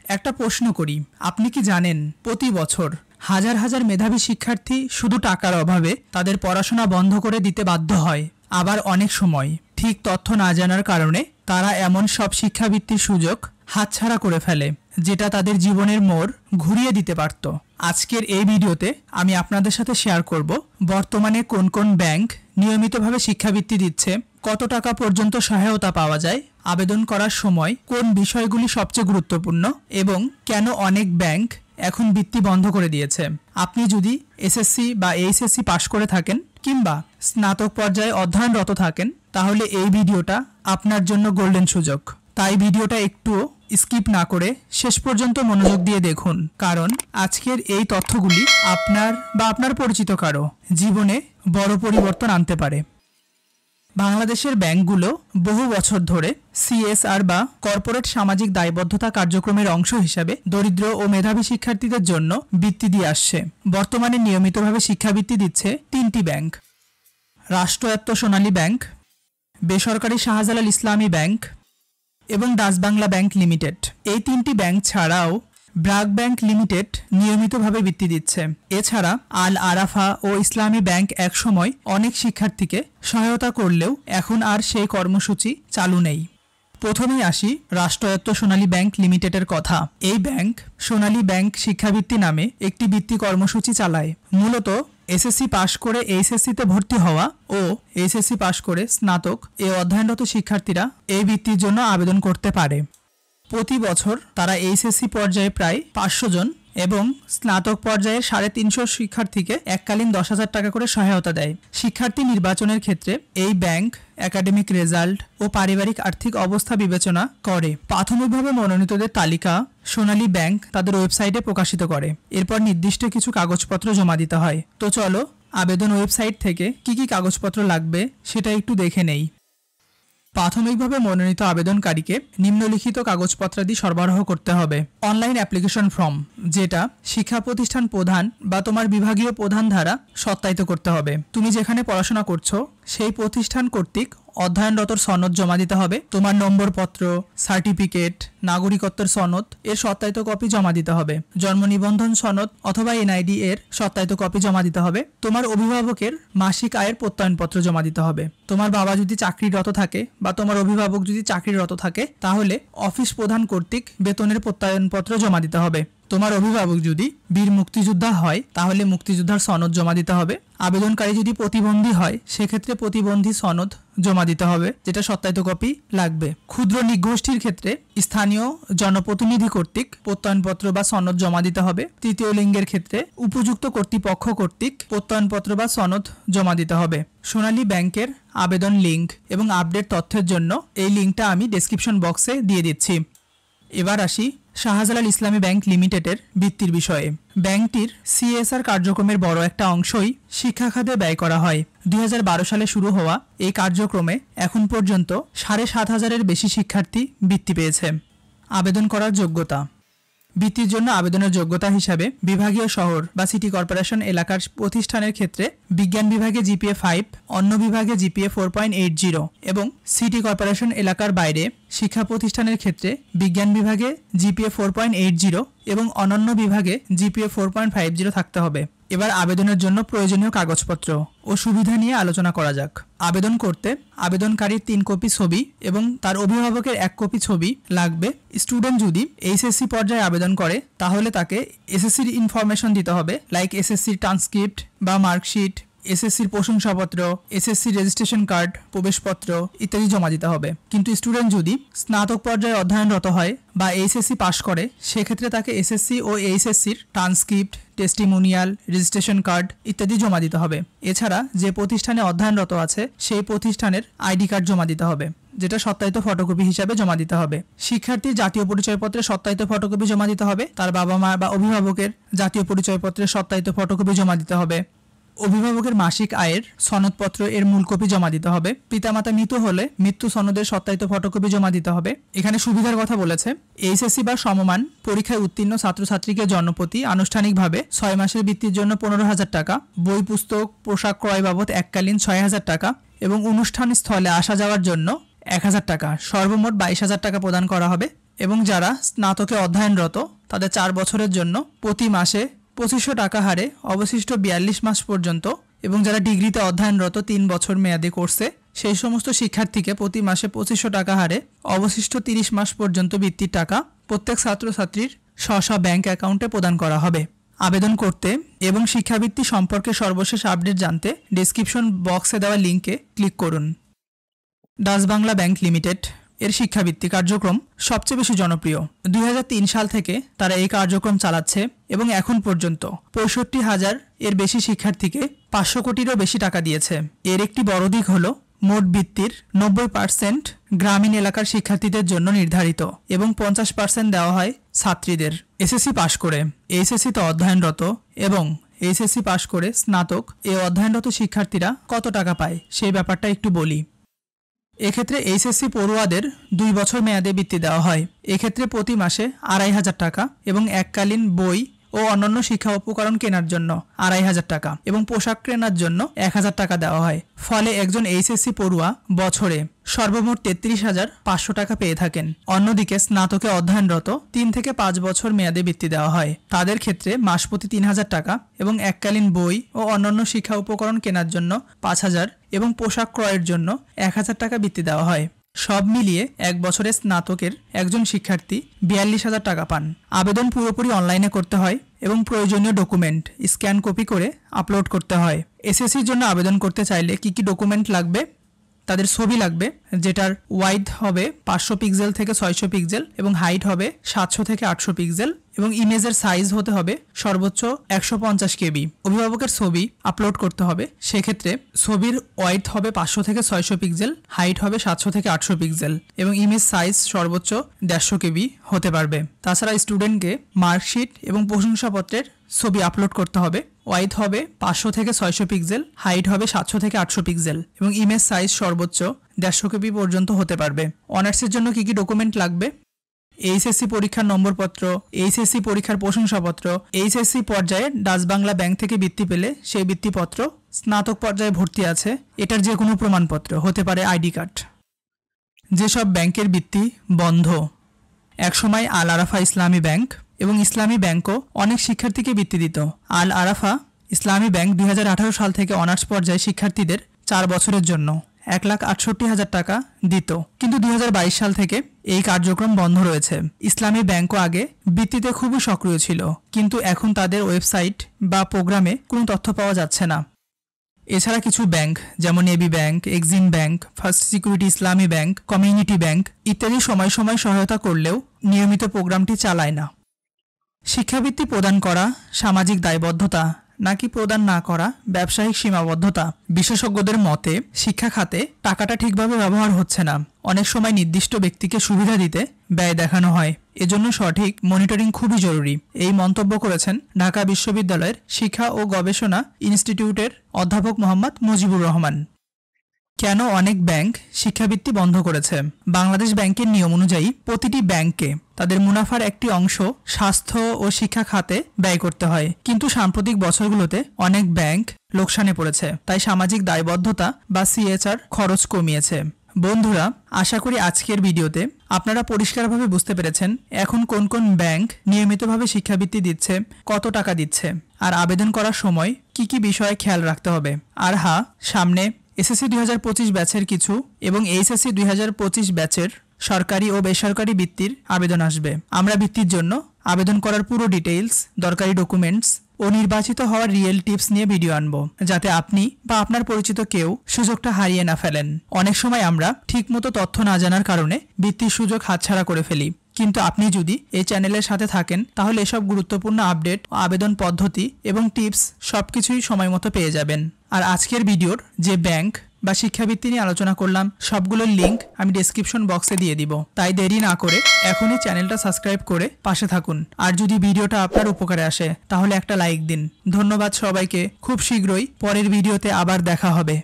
একটা প্রশ্ন করি, আপনি কি জানেন প্রতি বছর হাজার হাজার মেধাবী শিক্ষার্থী শুধু টাকার অভাবে তাদের পড়াশোনা বন্ধ করে দিতে বাধ্য হয়। আবার অনেক সময় ঠিক তথ্য না জানার কারণে তারা এমন সব শিক্ষাবৃত্তির সুযোগ হাতছাড়া করে ফেলে যেটা তাদের জীবনের মোড় ঘুরিয়ে দিতে পারত। আজকের এই ভিডিওতে আমি আপনাদের সাথে শেয়ার করব বর্তমানে কোন কোন ব্যাংক নিয়মিতভাবে শিক্ষাবৃত্তি দিচ্ছে, কত টাকা পর্যন্ত সহায়তা পাওয়া যায়, আবেদন করার সময় কোন বিষয়গুলি সবচেয়ে গুরুত্বপূর্ণ এবং কেন অনেক ব্যাংক এখন বৃত্তি বন্ধ করে দিয়েছে। আপনি যদি এসএসসি বা এইচএসসি পাশ করে থাকেন কিংবা স্নাতক পর্যায়ে অধ্যয়নরত থাকেন তাহলে এই ভিডিওটা আপনার জন্য গোল্ডেন সুযোগ। তাই ভিডিওটা একটু স্কিপ না করে শেষ পর্যন্ত মনোযোগ দিয়ে দেখুন, কারণ আজকের এই তথ্যগুলি আপনার বা আপনার পরিচিত কারো জীবনে বড় পরিবর্তন আনতে পারে। বাংলাদেশের ব্যাংকগুলো বহু বছর ধরে সিএসআর বা কর্পোরেট সামাজিক দায়বদ্ধতা কার্যক্রমের অংশ হিসাবে দরিদ্র ও মেধাবী শিক্ষার্থীদের জন্য বৃত্তি দিয়ে আসছে। বর্তমানে নিয়মিতভাবে শিক্ষাবৃত্তি দিচ্ছে তিনটি ব্যাংক: রাষ্ট্রায়ত্ত সোনালী ব্যাংক, বেসরকারি শাহজালাল ইসলামী ব্যাংক এবং ডাচ বাংলা ব্যাংক লিমিটেড। এই তিনটি ব্যাংক ছাড়াও ব্র্যাক ব্যাংক লিমিটেড নিয়মিতভাবে বৃত্তি দিচ্ছে। এছাড়া আল আরাফা ও ইসলামী ব্যাংক একসময় অনেক শিক্ষার্থীকে সহায়তা করলেও এখন আর সেই কর্মসূচি চালু নেই। প্রথমেই আসি রাষ্ট্রায়ত্ত সোনালী ব্যাংক লিমিটেডের কথা। এই ব্যাংক সোনালী ব্যাংক শিক্ষাবৃত্তি নামে একটি বৃত্তি কর্মসূচি চালায়। মূলত এসএসসি পাশ করে এইচএসসিতে ভর্তি হওয়া ও এইচএসসি পাশ করে স্নাতক অধ্যয়নরত শিক্ষার্থীরা এই বৃত্তির জন্য আবেদন করতে পারে। প্রতি বছর তারা এইচএসসি পর্যায়ে প্রায় 500 জন এবং স্নাতক পর্যায়ে 350 শিক্ষার্থীকে এককালীন 10,000 টাকা করে সহায়তা দেয়। শিক্ষার্থী নির্বাচনের ক্ষেত্রে এই ব্যাংক একাডেমিক রেজাল্ট ও পারিবারিক আর্থিক অবস্থা বিবেচনা করে। প্রাথমিকভাবে মনোনীতদের তালিকা সোনালী ব্যাংক তাদের ওয়েবসাইটে প্রকাশিত করে। এরপর নির্দিষ্ট কিছু কাগজপত্র জমা দিতে হয়। তো চলো আবেদন ওয়েবসাইট থেকে কি কি কাগজপত্র লাগবে সেটা একটু দেখে নেই। প্রাথমিকভাবে মনোনীত আবেদনকারীকে নিম্নলিখিত কাগজপত্রাদি সরবরাহ করতে হবে: অনলাইন অ্যাপ্লিকেশন ফর্ম, যেটা শিক্ষা প্রতিষ্ঠান প্রধান বা তোমার বিভাগীয় প্রধান দ্বারা সত্যায়িত করতে হবে। তুমি যেখানে পড়াশোনা করছো সেই প্রতিষ্ঠান কর্তৃক অধ্যয়নরত সনদ জমা দিতে হবে। তোমার নম্বরপত্র, সার্টিফিকেট, নাগরিকত্বের সনদ এর সত্যায়িত কপি জমা দিতে হবে। জন্ম নিবন্ধন সনদ অথবা এনআইডি এর সত্যায়িত কপি জমা দিতে হবে। তোমার অভিভাবকের মাসিক আয়ের প্রত্যয়নপত্র জমা দিতে হবে। তোমার বাবা যদি চাকরিরত থাকে বা তোমার অভিভাবক যদি চাকরিরত থাকে তাহলে অফিস প্রধান কর্তৃক বেতনের প্রত্যয়নপত্র জমা দিতে হবে। তোমার অভিভাবক যদি বীর মুক্তিযোদ্ধা হয় তাহলে মুক্তিযোদ্ধার সনদ জমা দিতে হবে। আবেদনকারী যদি প্রতিবন্ধী হয় সেক্ষেত্রে প্রতিবন্ধী সনদ জমা দিতে হবে, যেটা সত্যায়িত কপি লাগবে। ক্ষুদ্র নিগোষ্ঠীর ক্ষেত্রে স্থানীয় জনপ্রতিনিধি কর্তৃক প্রত্যয়নপত্র বা সনদ জমা দিতে হবে। তৃতীয় লিঙ্গের ক্ষেত্রে উপযুক্ত কর্তৃপক্ষ কর্তৃক প্রত্যয়নপত্র বা সনদ জমা দিতে হবে। সোনালী ব্যাংকের আবেদন লিঙ্ক এবং আপডেট তথ্যের জন্য এই লিঙ্কটা আমি ডেসক্রিপশন বক্সে দিয়ে দিচ্ছি। এবার আসি শাহজালাল ইসলামী ব্যাংক লিমিটেডের বৃত্তির বিষয়ে। ব্যাংকটির সিএসআর কার্যক্রমের বড় একটা অংশই শিক্ষা খাতে ব্যয় করা হয়। 2012 সালে শুরু হওয়া এই কার্যক্রমে এখন পর্যন্ত 7,500-এর বেশি শিক্ষার্থী বৃত্তি পেয়েছে। আবেদন করার যোগ্যতা: বৃত্তির জন্য আবেদনের যোগ্যতা হিসাবে বিভাগীয় শহর বা সিটি কর্পোরেশন এলাকার প্রতিষ্ঠানের ক্ষেত্রে বিজ্ঞান বিভাগে জিপিএ 5, অন্য বিভাগে জিপিএ 4.80 এবং সিটি কর্পোরেশন এলাকার বাইরে শিক্ষা প্রতিষ্ঠানের ক্ষেত্রে বিজ্ঞান বিভাগে জিপিএ 4.80 এবং অনন্য বিভাগে জিপিএ 4.50 থাকতে হবে। এবার আবেদনের জন্য প্রয়োজনীয় কাগজপত্র ও সুবিধা নিয়ে আলোচনা করা যাক। আবেদন করতে আবেদনকারীর 3 কপি ছবি এবং তার অভিভাবকের 1 কপি ছবি লাগবে। স্টুডেন্ট যদি এইচএসসি পর্যায়ে আবেদন করে তাহলে তাকে এসএসসির ইনফরমেশন দিতে হবে, লাইক এসএসসির ট্রান্সক্রিপ্ট বা মার্কশিট, এসএসসির প্রশংসাপত্র, এসএসসির রেজিস্ট্রেশন কার্ড, প্রবেশপত্র ইত্যাদি জমা দিতে হবে। কিন্তু স্টুডেন্ট যদি স্নাতক পর্যায়ে অধ্যয়নরত হয় বা এইচএসসি পাশ করে সেক্ষেত্রে তাকে এসএসসি ও এইচএসসির ট্রান্সক্রিপ্ট, টেস্টিমোনিয়াল, রেজিস্ট্রেশন কার্ড ইত্যাদি জমা দিতে হবে। এছাড়া যে প্রতিষ্ঠানে অধ্যয়নরত আছে সেই প্রতিষ্ঠানের আইডি কার্ড জমা দিতে হবে, যেটা সত্যায়িত ফটোকপি হিসাবে জমা দিতে হবে। শিক্ষার্থীর জাতীয় পরিচয়পত্রের সত্যায়িত ফটোকপি জমা দিতে হবে। তার বাবা মা বা অভিভাবকের জাতীয় পরিচয়পত্রের সত্যায়িত ফটোকপি জমা দিতে হবে। অভিভাবকের মাসিক আয়ের সনদপত্র এর মূল কপি জমা দিতে হবে। পিতামাতা মৃত হলে মৃত্যু সনদের সত্যায়িত ফটোকপি জমা দিতে হবে। এখানে সুবিধার কথা বলেছে, এইচএসসি বা সমমান পরীক্ষায় উত্তীর্ণ ছাত্রছাত্রীকে জনপ্রতি আনুষ্ঠানিকভাবে 6 মাসের বৃত্তির জন্য 15,000 টাকা, বই পুস্তক পোশাক ক্রয় বাবদ এককালীন 6,000 টাকা এবং অনুষ্ঠান স্থলে আসা যাওয়ার জন্য 1,000 টাকা, সর্বমোট 22,000 টাকা প্রদান করা হবে। এবং যারা স্নাতকে অধ্যয়নরত তাদের 4 বছরের জন্য প্রতি মাসে 2500 টাকা হারে অবশিষ্ট 42 মাস পর্যন্ত, এবং যারা ডিগ্রিতে অধ্যয়নরত 3 বছর মেয়াদী কোর্সে সেই সমস্ত শিক্ষার্থীকে প্রতি মাসে 2500 টাকা হারে অবশিষ্ট 30 মাস পর্যন্ত বৃত্তির টাকা প্রত্যেক ছাত্রছাত্রীর স্ব ব্যাংক অ্যাকাউন্টে প্রদান করা হবে। আবেদন করতে এবং শিক্ষাবৃত্তি সম্পর্কে সর্বশেষ আপডেট জানতে ডেসক্রিপশন বক্সে দেওয়া লিঙ্কে ক্লিক করুন। ডাচ বাংলা ব্যাংক লিমিটেড এর শিক্ষাবৃত্তি কার্যক্রম সবচেয়ে বেশি জনপ্রিয়। 2003 সাল থেকে তারা এই কার্যক্রম চালাচ্ছে এবং এখন পর্যন্ত 65,000 এর বেশি শিক্ষার্থীকে 500 কোটিরও বেশি টাকা দিয়েছে। এর একটি বড় দিক হলো মোট বৃত্তির 90% গ্রামীণ এলাকার শিক্ষার্থীদের জন্য নির্ধারিত এবং 50% দেওয়া হয় ছাত্রীদের এসএসসি পাশ করে, এইচএসসিতে অধ্যয়নরত এবং এইচএসসি পাশ করে স্নাতক এ অধ্যয়নরত শিক্ষার্থীরা কত টাকা পায় সেই ব্যাপারটা একটু বলি। এক্ষেত্রে এইচএসসি পড়ুয়াদের 2 বছর মেয়াদে বৃত্তি দেওয়া হয়। এক্ষেত্রে প্রতি মাসে 2,500 টাকা এবং এককালীন বই ও অন্যান্য শিক্ষা উপকরণ কেনার জন্য 2,500 টাকা এবং পোশাক কেনার জন্য 1,000 টাকা দেওয়া হয়। ফলে একজন এইচএসসি পড়ুয়া বছরে সর্বমোট 33,500 টাকা পেয়ে থাকেন। অন্যদিকে স্নাতকে অধ্যয়নরত 3 থেকে 5 বছর মেয়াদে বৃত্তি দেওয়া হয়। তাদের ক্ষেত্রে মাসপ্রতি 3,000 টাকা এবং এককালীন বই ও অন্যান্য শিক্ষা উপকরণ কেনার জন্য 5,000 এবং পোশাক ক্রয়ের জন্য 1,000 টাকা বৃত্তি দেওয়া হয়। সব মিলিয়ে 1 বছরের স্নাতকের একজন শিক্ষার্থী 42,000 টাকা পান। আবেদন পুরোপুরি অনলাইনে করতে হয় এবং প্রয়োজনীয় ডকুমেন্ট স্ক্যান কপি করে আপলোড করতে হয়। এসএসসির জন্য আবেদন করতে চাইলে কি কি ডকুমেন্ট লাগবে? তাদের ছবি লাগবে, যেটার ওয়াইড হবে 500 পিক্সেল থেকে 600 পিক্সেল এবং হাইট হবে 700 থেকে 800 পিক্সেল এবং ইমেজের সাইজ হতে হবে সর্বোচ্চ 150 কেবি। অভিভাবকের ছবি আপলোড করতে হবে, সেক্ষেত্রে ছবির ওয়াইড হবে 500 থেকে 600 পিক্সেল, হাইট হবে 700 থেকে 800 পিক্সেল এবং ইমেজ সাইজ সর্বোচ্চ 150 কেবি হতে পারবে। তাছাড়া স্টুডেন্টকে মার্কশিট এবং প্রশংসাপত্রের ছবি আপলোড করতে হবে। ওয়াইড হবে 500 থেকে 600 পিক্সেল, হাইট হবে 700 থেকে 800 পিক্সেল এবং ইমেজ সাইজ সর্বোচ্চ 150 কেবি পর্যন্ত হতে পারবে। অনার্সের জন্য কি কি ডকুমেন্ট লাগবে? এইচএসসি পরীক্ষার নম্বরপত্র, এইচএসসি পরীক্ষার প্রশংসাপত্র, এইচএসসি পর্যায়ে ডাচ বাংলা ব্যাংক থেকে বৃত্তি পেলে সেই বৃত্তিপত্র, স্নাতক পর্যায়ে ভর্তি আছে এটার যে কোনো প্রমাণপত্র, হতে পারে আইডি কার্ড। যেসব ব্যাংকের বৃত্তি বন্ধ, একসময় আল আরাফা ইসলামী ব্যাংক এবং ইসলামী ব্যাংকও অনেক শিক্ষার্থীকে বৃত্তি দিত। আল আরাফা ইসলামী ব্যাংক 2018 সাল থেকে অনার্স পর্যায়ে শিক্ষার্থীদের 4 বছরের জন্য 1,68,000 টাকা দিত, কিন্তু 2022 সাল থেকে এই কার্যক্রম বন্ধ রয়েছে। ইসলামী ব্যাংকও আগে বৃত্তিতে খুবই সক্রিয় ছিল, কিন্তু এখন তাদের ওয়েবসাইট বা প্রোগ্রামে কোনো তথ্য পাওয়া যাচ্ছে না। এছাড়া কিছু ব্যাংক যেমন AB bank, Exim bank, first security Islami bank, community bank ইত্যাদি সময় সময় সহায়তা করলেও নিয়মিত প্রোগ্রামটি চালায় না। শিক্ষাবৃত্তি প্রদান করা সামাজিক দায়বদ্ধতা নাকি প্রদান না করা ব্যবসায়িক সীমাবদ্ধতা? বিশেষজ্ঞদের মতে শিক্ষা খাতে টাকাটা ঠিকভাবে ব্যবহার হচ্ছে না। অনেক সময় নির্দিষ্ট ব্যক্তিকে সুবিধা দিতে ব্যয় দেখানো হয়, এজন্য সঠিক মনিটরিং খুবই জরুরি। এই মন্তব্য করেছেন ঢাকা বিশ্ববিদ্যালয়ের শিক্ষা ও গবেষণা ইনস্টিটিউটের অধ্যাপক মোহাম্মদ মুজিবুর রহমান। কেন অনেক ব্যাংক শিক্ষাবৃত্তি বন্ধ করেছে? বাংলাদেশ ব্যাংকের নিয়ম অনুযায়ী প্রতিটি ব্যাংককে তাদের মুনাফার একটি অংশ স্বাস্থ্য ও শিক্ষা খাতে ব্যয় করতে হয়, কিন্তু সাম্প্রতিক বছরগুলোতে অনেক ব্যাংক লোকসানে পড়েছে, তাই সামাজিক দায়বদ্ধতা বা সিএচআর খরচ কমিয়েছে। বন্ধুরা, আশা করি আজকের ভিডিওতে আপনারা পরিষ্কারভাবে বুঝতে পেরেছেন এখন কোন কোন ব্যাংক নিয়মিতভাবে শিক্ষাবৃত্তি দিচ্ছে, কত টাকা দিচ্ছে, আর আবেদন করার সময় কি কি বিষয়ে খেয়াল রাখতে হবে। আর হ্যাঁ, সামনে এসএসসি 2025 ব্যাচের কিছু এবং এইচএসসি 2025 ব্যাচের সরকারি ও বেসরকারি বৃত্তির আবেদন আসবে। আমরা বৃত্তির জন্য আবেদন করার পুরো ডিটেইলস, দরকারি ডকুমেন্টস ও নির্বাচিত হওয়ার রিয়েল টিপস নিয়ে ভিডিও আনবো, যাতে আপনি বা আপনার পরিচিত কেউ সুযোগটা হারিয়ে না ফেলেন। অনেক সময় আমরা ঠিকমতো তথ্য না জানার কারণে বৃত্তির সুযোগ হাতছাড়া করে ফেলি, কিন্তু আপনি যদি এই চ্যানেলের সাথে থাকেন তাহলে এসব গুরুত্বপূর্ণ আপডেট, আবেদন পদ্ধতি এবং টিপস সবকিছুই সময় মতো পেয়ে যাবেন। আর আজকের ভিডিওর যে ব্যাংক বা শিক্ষাবৃত্তি নিয়ে আলোচনা করলাম সবগুলোর লিঙ্ক আমি ডেসক্রিপশন বক্সে দিয়ে দিব, তাই দেরি না করে এখনই চ্যানেলটা সাবস্ক্রাইব করে পাশে থাকুন। আর যদি ভিডিওটা আপনার উপকারে আসে তাহলে একটা লাইক দিন। ধন্যবাদ সবাইকে। খুব শীঘ্রই পরের ভিডিওতে আবার দেখা হবে।